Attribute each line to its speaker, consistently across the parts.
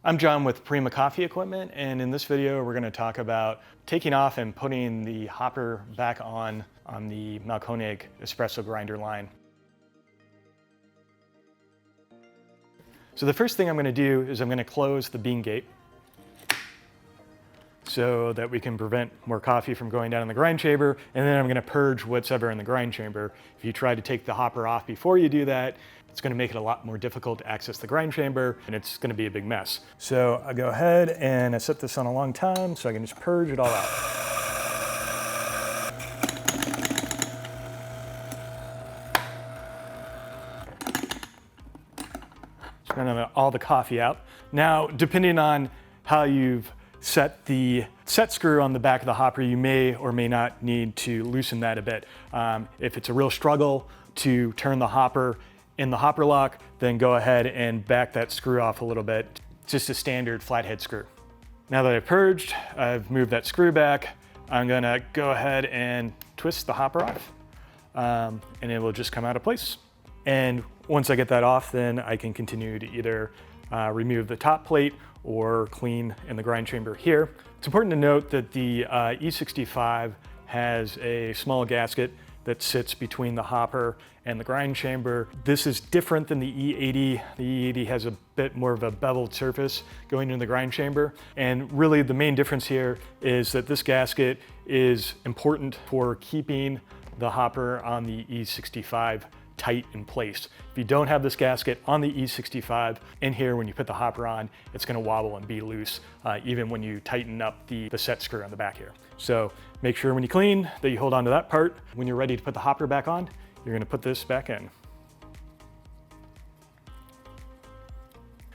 Speaker 1: I'm John with Prima Coffee Equipment, and in this video we're going to talk about taking off and putting the hopper back on the Mahlkonig espresso grinder line. So the first thing I'm going to do is I'm going to close the bean gate so that we can prevent more coffee from going down in the grind chamber, and then I'm going to purge what's ever in the grind chamber. If you try to take the hopper off before you do that, it's going to make it a lot more difficult to access the grind chamber, and it's going to be a big mess. So I go ahead and I set this on a long time so I can just purge it all out. Spraying all the coffee out. Now, depending on how you've set the set screw on the back of the hopper, you may or may not need to loosen that a bit. If it's a real struggle to turn the hopper in the hopper lock, then go ahead and back that screw off a little bit. It's just a standard flathead screw. Now that I've purged, I've moved that screw back. I'm gonna go ahead and twist the hopper off, and it will just come out of place. And once I get that off, then I can continue to either remove the top plate or clean in the grind chamber here. It's important to note that the E65 has a small gasket that sits between the hopper and the grind chamber. This is different than the E80. The E80 has a bit more of a beveled surface going into the grind chamber. And really the main difference here is that this gasket is important for keeping the hopper on the E65 tight in place. If you don't have this gasket on the E65 in here, when you put the hopper on, it's gonna wobble and be loose, even when you tighten up the set screw on the back here. So make sure when you clean that you hold on to that part. When you're ready to put the hopper back on, you're gonna put this back in.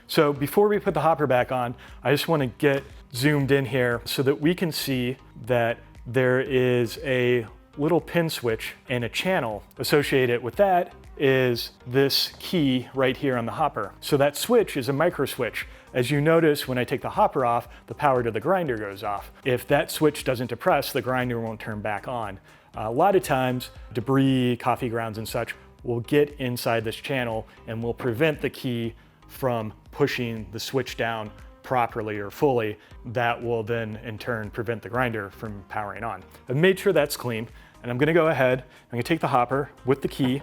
Speaker 1: So before we put the hopper back on, I just wanna get zoomed in here so that we can see that there is a little pin switch and a channel associated with that is this key right here on the hopper. So that switch is a micro switch. As you notice, when I take the hopper off, the power to the grinder goes off. If that switch doesn't depress, the grinder won't turn back on. A lot of times, debris, coffee grounds and such will get inside this channel and will prevent the key from pushing the switch down properly or fully. That will then in turn prevent the grinder from powering on. I've made sure that's clean, and I'm gonna go ahead, I'm gonna take the hopper with the key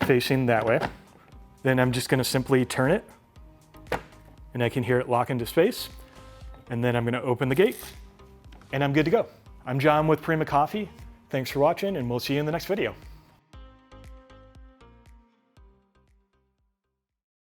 Speaker 1: facing that way. Then I'm just gonna simply turn it, and I can hear it lock into space. And then I'm gonna open the gate, and I'm good to go. I'm John with Prima Coffee. Thanks for watching, and we'll see you in the next video.